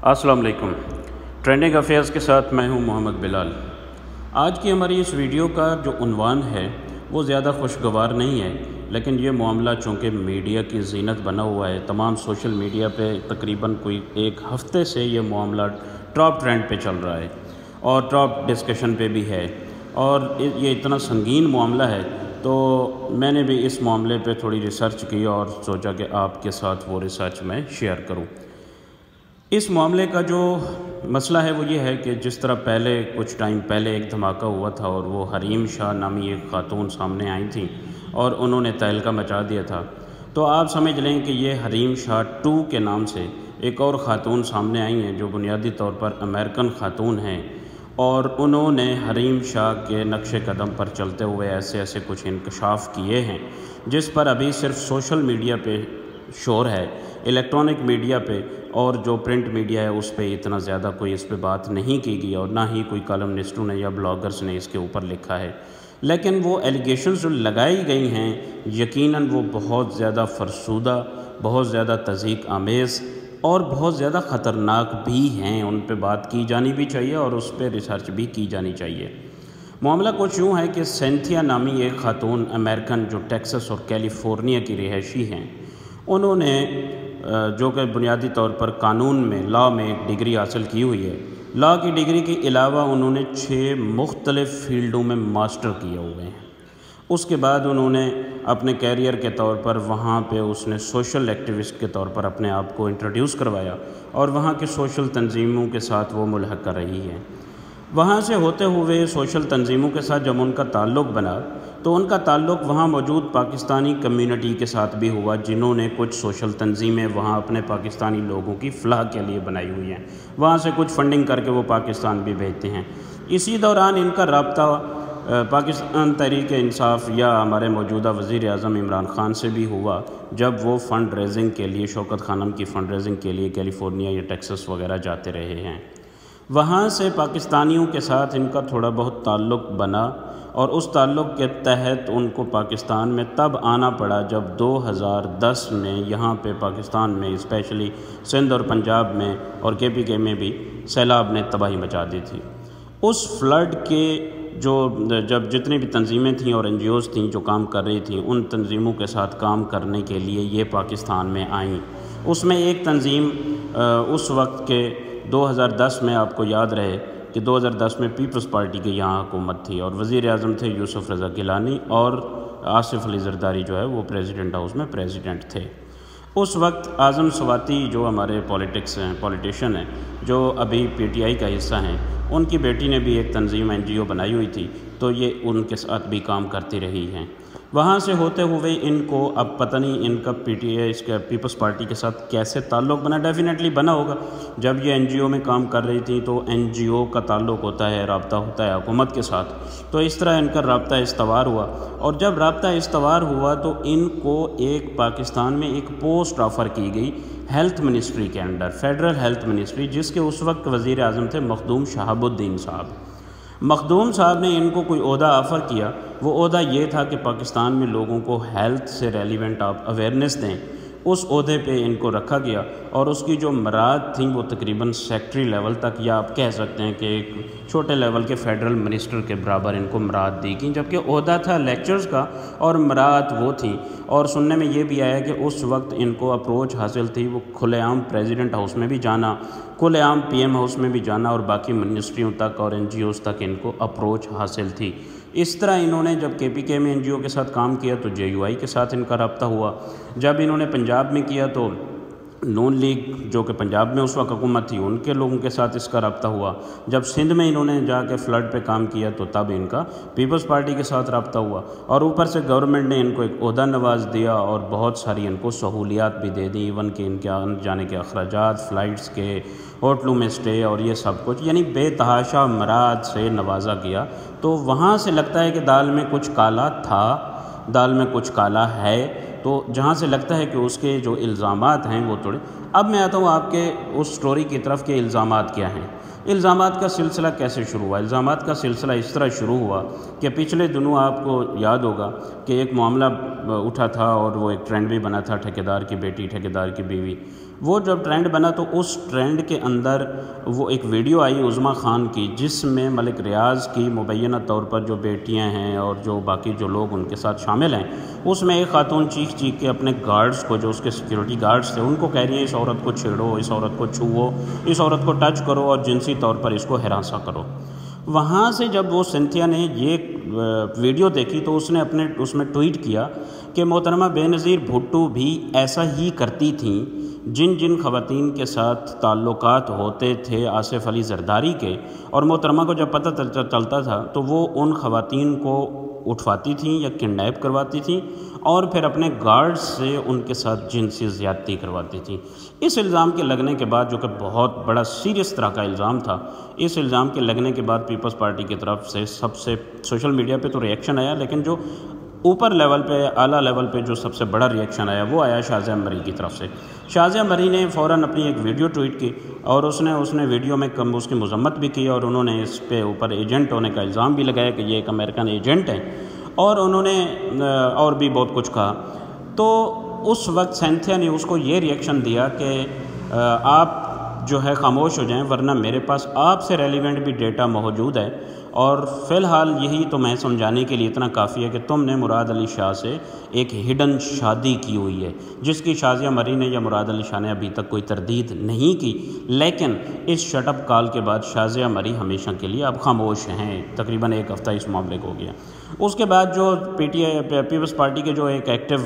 السلام علیکم۔ Trending affairs کے ساتھ میں ہوں محمد بلال۔ آج کی ہماری اس ویڈیو کا جو عنوان ہے وہ زیادہ خوشگوار نہیں ہے، لیکن یہ معاملہ چونکہ میڈیا کی زینت بنا ہوا ہے، تمام سوشل میڈیا پہ تقریباً کوئی ایک ہفتے سے یہ معاملہ ٹاپ ٹرینڈ پہ چل رہا ہے اور ٹاپ ڈسکشن پہ بھی ہے، اور یہ اتنا سنگین معاملہ ہے تو میں نے بھی اس معاملے پہ تھوڑی ریسرچ کی اور سوچا کہ آپ کے ساتھ وہ ریسرچ میں شیئر کروں۔ اس معاملے کا جو مسئلہ ہے وہ یہ ہے کہ جس طرح پہلے کچھ ٹائم پہلے ایک دھماکہ ہوا تھا اور وہ حریم شاہ نامی ایک خاتون سامنے آئی تھیں اور انہوں نے تہلکہ مچا دیا تھا، تو آپ سمجھ لیں کہ یہ حریم شاہ 2 کے نام سے ایک اور خاتون سامنے آئی ہیں جو بنیادی طور پر امریکن خاتون ہیں، اور انہوں نے حریم شاہ کے نقش قدم پر چلتے ہوئے ایسے کچھ انکشاف کیے ہیں جس پر ابھی صرف سوشل میڈیا پہ شور ہے، الیکٹرانک میڈیا پہ اور جو پرنٹ میڈیا ہے اس پہ اتنا زیادہ کوئی اس پہ بات نہیں کی گئی، اور نہ ہی کوئی کالمنسٹوں نے یا بلاگرز نے اس کے اوپر لکھا ہے۔ لیکن وہ ایلیگیشنز جو لگائی گئی ہیں یقیناً وہ بہت زیادہ فرسودہ، بہت زیادہ تضحیک آمیز اور بہت زیادہ خطرناک بھی ہیں، ان پہ بات کی جانی بھی چاہیے اور اس پہ ریسرچ بھی کی جانی چاہیے۔ معاملہ کچھ یوں ہے کہ سینتھیا نامی ایک خاتون امریکن جو ٹیکساس اور کیلیفورنیا کی رہائشی ہیں، انہوں نے جو کہ بنیادی طور پر قانون میں لاء میں ایک ڈگری حاصل کی ہوئی ہے، لاء کی ڈگری کے علاوہ انہوں نے 6 مختلف فیلڈوں میں ماسٹر کیے ہوئے ہیں۔ اس کے بعد انہوں نے اپنے کیریئر کے طور پر وہاں پہ اس نے سوشل ایکٹیوسٹ کے طور پر اپنے آپ کو انٹروڈیوس کروایا اور وہاں کے سوشل تنظیموں کے ساتھ وہ ملحق کر رہی ہے۔ وہاں سے ہوتے ہوئے سوشل تنظیموں کے ساتھ جب ان کا تعلق بنا تو ان کا تعلق وہاں موجود پاکستانی کمیونٹی کے ساتھ بھی ہوا، جنہوں نے کچھ سوشل تنظیمیں وہاں اپنے پاکستانی لوگوں کی فلاح کے لیے بنائی ہوئی ہیں، وہاں سے کچھ فنڈنگ کر کے وہ پاکستان بھی بھیجتے ہیں۔ اسی دوران ان کا رابطہ پاکستان تحریک انصاف یا ہمارے موجودہ وزیر اعظم عمران خان سے بھی ہوا، جب وہ فنڈ ریزنگ کے لیے شوکت خانم کی فنڈ ریزنگ کے لیے کیلیفورنیا یا ٹیکساس وغیرہ جاتے رہے ہیں۔ وہاں سے پاکستانیوں کے ساتھ ان کا تھوڑا بہت تعلق بنا، اور اس تعلق کے تحت ان کو پاکستان میں تب آنا پڑا جب 2010 میں یہاں پہ پاکستان میں اسپیشلی سندھ اور پنجاب میں اور KPK میں بھی سیلاب نے تباہی مچا دی تھی۔ اس فلڈ کے جب جتنی بھی تنظیمیں تھیں اور NGOز تھیں جو کام کر رہی تھیں، ان تنظیموں کے ساتھ کام کرنے کے لیے یہ پاکستان میں آئیں۔ اس میں ایک تنظیم اس وقت کے 2010 میں آپ کو یاد رہے کہ 2010 میں پیپلز پارٹی کے یہاں حکومت تھی اور وزیر اعظم تھے یوسف رضا گیلانی، اور آصف علی زرداری جو ہے وہ پریزیڈنٹ ہاؤس میں پریزیڈنٹ تھے۔ اس وقت اعظم سواتی جو ہمارے پولیٹیشین ہیں جو ابھی PTI کا حصہ ہیں، ان کی بیٹی نے بھی ایک تنظیم NGO بنائی ہوئی تھی، تو یہ ان کے ساتھ بھی کام کرتی رہی ہیں۔ وہاں سے ہوتے ہوئے ان کو اب پتہ نہیں ان کا PTI اس کے پیپلز پارٹی کے ساتھ کیسے تعلق بنا، ڈیفینیٹلی بنا ہوگا۔ جب یہ NGO میں کام کر رہی تھی تو NGO کا تعلق ہوتا ہے، رابطہ ہوتا ہے حکومت کے ساتھ، تو اس طرح ان کا رابطہ استوار ہوا، اور جب رابطہ استوار ہوا تو ان کو ایک پاکستان میں ایک پوسٹ آفر کی گئی ہیلتھ منسٹری کے انڈر، فیڈرل ہیلتھ منسٹری، جس کے اس وقت وزیر اعظم تھے مخدوم شہاب الدین صاحب۔ مخدوم صاحب نے ان کو کوئی عہدہ آفر کیا، وہ عہدہ یہ تھا کہ پاکستان میں لوگوں کو ہیلتھ سے ریلیونٹ آپ اویئرنیس دیں۔ اس عہدے پہ ان کو رکھا گیا، اور اس کی جو مراد تھیں وہ تقریباً سیکٹری لیول تک، یا آپ کہہ سکتے ہیں کہ ایک چھوٹے لیول کے فیڈرل منسٹر کے برابر ان کو مراد دی گئی، جبکہ عہدہ تھا لیکچرز کا اور مراد وہ تھیں۔ اور سننے میں یہ بھی آیا کہ اس وقت ان کو اپروچ حاصل تھی، وہ کھلے عام پریزیڈنٹ ہاؤس میں بھی جانا، کھلے عام PM ہاؤس میں بھی جانا، اور باقی منسٹریوں تک اور NGOز تک ان کو اپروچ حاصل تھی۔ اس طرح انہوں نے جب KPK میں NGO کے ساتھ کام کیا تو JUI کے ساتھ ان کا رابطہ ہوا، جب انہوں نے پنجاب میں کیا تو نون لیگ جو کہ پنجاب میں اس وقت حکومت تھی ان کے لوگوں کے ساتھ اس کا رابطہ ہوا، جب سندھ میں انہوں نے جا کے فلڈ پہ کام کیا تو تب ان کا پیپلز پارٹی کے ساتھ رابطہ ہوا، اور اوپر سے گورنمنٹ نے ان کو ایک عہدہ نواز دیا اور بہت ساری ان کو سہولیات بھی دے دیں، ایون کہ ان کے آنے جانے کے اخراجات، فلائٹس کے، ہوٹلوں میں اسٹے اور یہ سب کچھ، یعنی بے تحاشا مراد سے نوازا گیا۔ تو وہاں سے لگتا ہے کہ دال میں کچھ کالا تھا، دال میں کچھ کالا ہے، تو جہاں سے لگتا ہے کہ اس کے جو الزامات ہیں وہ تھوڑے۔ اب میں آتا ہوں آپ کے اس سٹوری کی طرف کہ الزامات کیا ہیں۔ الزامات کا سلسلہ کیسے شروع ہوا؟ الزامات کا سلسلہ اس طرح شروع ہوا کہ پچھلے دنوں آپ کو یاد ہوگا کہ ایک معاملہ اٹھا تھا اور وہ ایک ٹرینڈ بھی بنا تھا، ٹھیکیدار کی بیٹی، ٹھیکیدار کی بیوی۔ وہ جب ٹرینڈ بنا تو اس ٹرینڈ کے اندر وہ ایک ویڈیو آئی عظمیٰ خان کی، جس میں ملک ریاض کی مبینہ طور پر جو بیٹیاں ہیں اور جو باقی جو لوگ ان کے ساتھ شامل ہیں، اس میں ایک خاتون چیخ کے اپنے گارڈز کو، جو اس کے سیکیورٹی گارڈز تھے، ان کو کہہ رہی ہیں اس عورت کو چھیڑو، اس عورت کو چھوؤ، اس عورت کو ٹچ کرو اور جنسی طور پر اس کو ہراساں کرو۔ وہاں سے جب وہ سنتھیا نے یہ ویڈیو دیکھی تو اس نے اس میں ٹویٹ کیا کہ محترمہ بے نظیر بھٹو بھی ایسا ہی کرتی تھیں، جن خواتین کے ساتھ تعلقات ہوتے تھے آصف علی زرداری کے، اور محترمہ کو جب پتہ چلتا تھا تو وہ ان خواتین کو اٹھواتی تھیں یا کڈنیپ کرواتی تھیں اور پھر اپنے گارڈ سے ان کے ساتھ جنسی زیادتی کرواتی تھیں۔ اس الزام کے لگنے کے بعد، جو کہ بہت بڑا سیریس طرح کا الزام تھا، اس الزام کے لگنے کے بعد پیپلز پارٹی کی طرف سے سب سے سوشل میڈیا پہ تو ریئیکشن آیا، لیکن جو اوپر لیول پہ، اعلیٰ لیول پہ جو سب سے بڑا ریئیکشن آیا وہ آیا شازیہ مری کی طرف سے۔ شازیہ مری نے فوراً اپنی ایک ویڈیو ٹویٹ کی اور اس نے ویڈیو میں اس کی مذمت بھی کی، اور انہوں نے اس پہ اوپر ایجنٹ ہونے کا الزام بھی لگایا کہ یہ ایک امریکن ایجنٹ ہے، اور انہوں نے اور بھی بہت کچھ کہا۔ تو اس وقت سینتھیا نے اس کو یہ ریئیکشن دیا کہ آپ جو ہے خاموش ہو جائیں، ورنہ میرے پاس آپ سے ریلیونٹ بھی ڈیٹا موجود ہے، اور فی الحال یہی تو میں سمجھانے کے لیے اتنا کافی ہے کہ تم نے مراد علی شاہ سے ایک ہڈن شادی کی ہوئی ہے، جس کی شازیہ مری نے یا مراد علی شاہ نے ابھی تک کوئی تردید نہیں کی، لیکن اس شٹ اپ کال کے بعد شازیہ مری ہمیشہ کے لیے اب خاموش ہیں۔ تقریباً ایک ہفتہ اس معاملے کو ہو گیا۔ اس کے بعد جو پیپلز پارٹی کے جو ایک ایکٹیو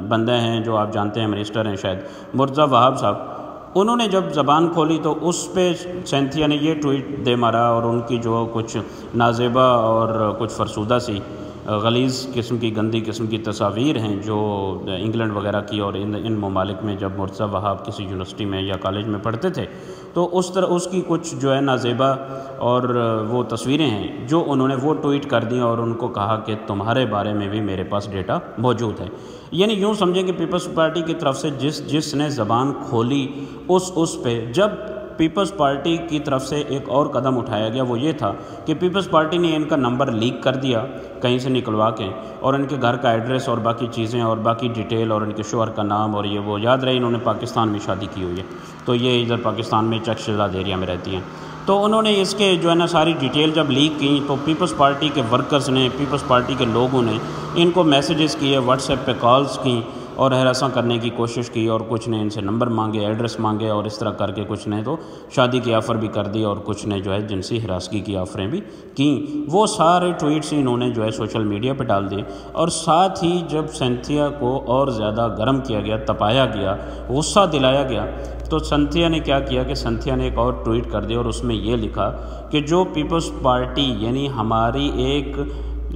بندے ہیں، جو آپ جانتے ہیں منسٹر ہیں شاید، مرتضیٰ وہاب صاحب، انہوں نے جب زبان کھولی تو اس پہ سینتھیا نے یہ ٹویٹ دے مارا، اور ان کی جو کچھ نازیبہ اور کچھ فرسودہ سی غلیظ قسم کی، گندی قسم کی تصاویر ہیں جو انگلینڈ وغیرہ کی، اور ان ممالک میں جب مرتضیٰ وہاب کسی یونیورسٹی میں یا کالج میں پڑھتے تھے تو اس کی کچھ جو ہے نازیبہ اور وہ تصویریں ہیں جو انہوں نے وہ ٹویٹ کر دیں، اور ان کو کہا کہ تمہارے بارے میں بھی میرے پاس ڈیٹا موجود ہے۔ یعنی یوں سمجھیں کہ پیپلز پارٹی کی طرف سے جس نے زبان کھولی اس پہ، جب پیپلز پارٹی کی طرف سے ایک اور قدم اٹھایا گیا، وہ یہ تھا کہ پیپلز پارٹی نے ان کا نمبر لیک کر دیا کہیں سے نکلوا کے، اور ان کے گھر کا ایڈریس اور باقی چیزیں اور باقی ڈیٹیل اور ان کے شوہر کا نام، اور یہ وہ یاد رہے انہوں نے پاکستان میں شادی کی ہوئی ہے، تو یہ ادھر پاکستان میں چک شہزاد ایریا میں رہتی ہیں، تو انہوں نے اس کے جو ہے نا ساری ڈیٹیل جب لیک کی تو پیپلز پارٹی کے ورکرز نے، پیپلز پارٹی کے لوگوں نے ان کو میسیجز کیے، واٹس ایپ پہ کالز کی اور ہراساں کرنے کی کوشش کی، اور کچھ نے ان سے نمبر مانگے، ایڈریس مانگے، اور اس طرح کر کے کچھ نے تو شادی کی آفر بھی کر دی، اور کچھ نے جو ہے جنسی ہراسگی کی آفریں بھی کیں۔ وہ سارے ٹویٹس انہوں نے جو ہے سوشل میڈیا پہ ڈال دیے، اور ساتھ ہی جب سینتھیا کو اور زیادہ گرم کیا گیا، تپایا گیا، غصہ دلایا گیا، تو سنتھیا نے کیا کیا کہ سنتھیا نے ایک اور ٹویٹ کر دیا، اور اس میں یہ لکھا کہ جو پیپلز پارٹی یعنی ہماری ایک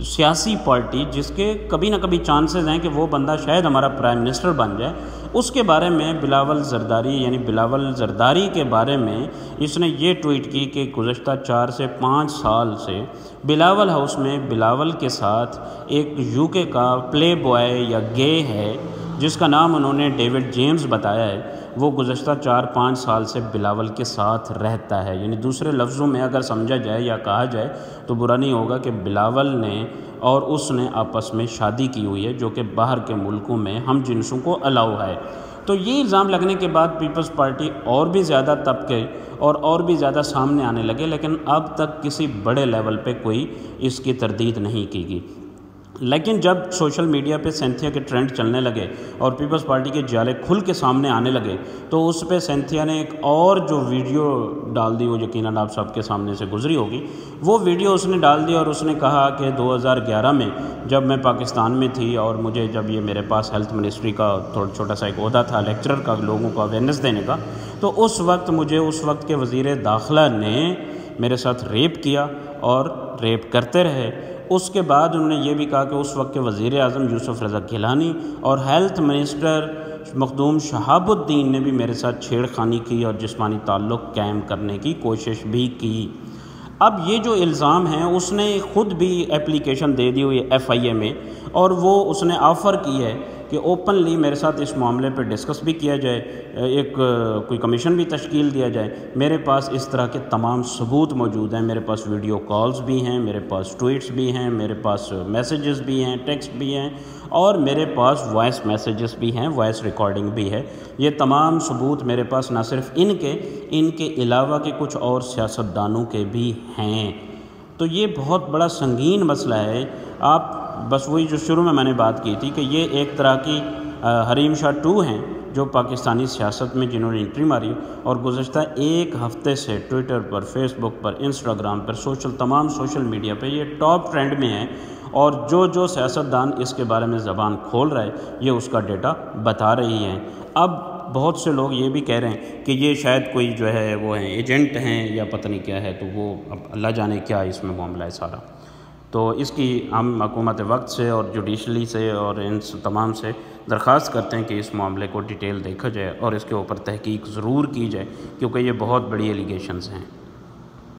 سیاسی پارٹی جس کے کبھی نہ کبھی چانسز ہیں کہ وہ بندہ شاید ہمارا پرائم منسٹر بن جائے، اس کے بارے میں بلاول زرداری کے بارے میں اس نے یہ ٹویٹ کی کہ گزشتہ 4 سے 5 سال سے بلاول ہاؤس میں بلاول کے ساتھ ایک UK کا پلے بوائے یا گے ہے جس کا نام انہوں نے ڈیوڈ جیمز بتایا ہے، وہ گزشتہ 4-5 سال سے بلاول کے ساتھ رہتا ہے۔ یعنی دوسرے لفظوں میں اگر سمجھا جائے یا کہا جائے تو برا نہیں ہوگا کہ بلاول نے اور اس نے آپس میں شادی کی ہوئی ہے، جو کہ باہر کے ملکوں میں ہم جنسوں کو الاؤ ہے۔ تو یہ الزام لگنے کے بعد پیپلز پارٹی اور بھی زیادہ تپ گئی اور بھی زیادہ سامنے آنے لگے، لیکن اب تک کسی بڑے لیول پہ کوئی اس کی تردید نہیں کی گئی۔ لیکن جب سوشل میڈیا پہ سینتھیا کے ٹرینڈ چلنے لگے اور پیپلز پارٹی کے جالے کھل کے سامنے آنے لگے، تو اس پہ سینتھیا نے ایک اور جو ویڈیو ڈال دی، وہ یقیناً آپ سب کے سامنے سے گزری ہوگی، وہ ویڈیو اس نے ڈال دی، اور اس نے کہا کہ 2011 میں جب میں پاکستان میں تھی اور مجھے جب یہ میرے پاس ہیلتھ منسٹری کا تھوڑا چھوٹا سا ایک عہدہ تھا لیکچرر کا، لوگوں کو اویئرنیس دینے کا، تو اس وقت مجھے اس وقت کے وزیر داخلہ نے میرے ساتھ ریپ کیا اور ریپ کرتے رہے۔ اس کے بعد انہوں نے یہ بھی کہا کہ اس وقت کے وزیر اعظم یوسف رضا گیلانی اور ہیلتھ منسٹر مخدوم شہاب الدین نے بھی میرے ساتھ چھیڑ خانی کی اور جسمانی تعلق قائم کرنے کی کوشش بھی کی۔ اب یہ جو الزام ہیں، اس نے خود بھی اپلیکیشن دے دی ہوئی ہے FIA میں، اور وہ اس نے آفر کی ہے کہ اوپنلی میرے ساتھ اس معاملے پہ ڈسکس بھی کیا جائے، کوئی کمیشن بھی تشکیل دیا جائے۔ میرے پاس اس طرح کے تمام ثبوت موجود ہیں، میرے پاس ویڈیو کالز بھی ہیں، میرے پاس ٹویٹس بھی ہیں، میرے پاس میسیجز بھی ہیں، ٹیکسٹ بھی ہیں، اور میرے پاس وائس میسیجز بھی ہیں، وائس ریکارڈنگ بھی ہے۔ یہ تمام ثبوت میرے پاس نہ صرف ان کے علاوہ کے کچھ اور سیاستدانوں کے بھی ہیں۔ تو یہ بہت بڑا سنگین مسئلہ ہے۔ آپ بس وہی جو شروع میں نے بات کی تھی کہ یہ ایک طرح کی حریم شاہ 2 ہیں جو پاکستانی سیاست میں جنہوں نے انٹری ماری، اور گزشتہ ایک ہفتے سے ٹویٹر پر، فیس بک پر، انسٹاگرام پر، تمام سوشل میڈیا پہ یہ ٹاپ ٹرینڈ میں ہیں، اور جو سیاستدان اس کے بارے میں زبان کھول رہا ہے یہ اس کا ڈیٹا بتا رہی ہیں۔ اب بہت سے لوگ یہ بھی کہہ رہے ہیں کہ یہ شاید کوئی جو ہے وہ ہیں ایجنٹ ہیں یا پتہ نہیں کیا ہے، تو وہ اب اللہ جانے کیا اس میں معاملہ ہے سارا۔ تو اس کی ہم حکومت وقت سے اور جوڈیشلی سے اور ان تمام سے درخواست کرتے ہیں کہ اس معاملے کو ڈیٹیل دیکھا جائے اور اس کے اوپر تحقیق ضرور کی جائے، کیونکہ یہ بہت بڑی ایلیگیشنز ہیں۔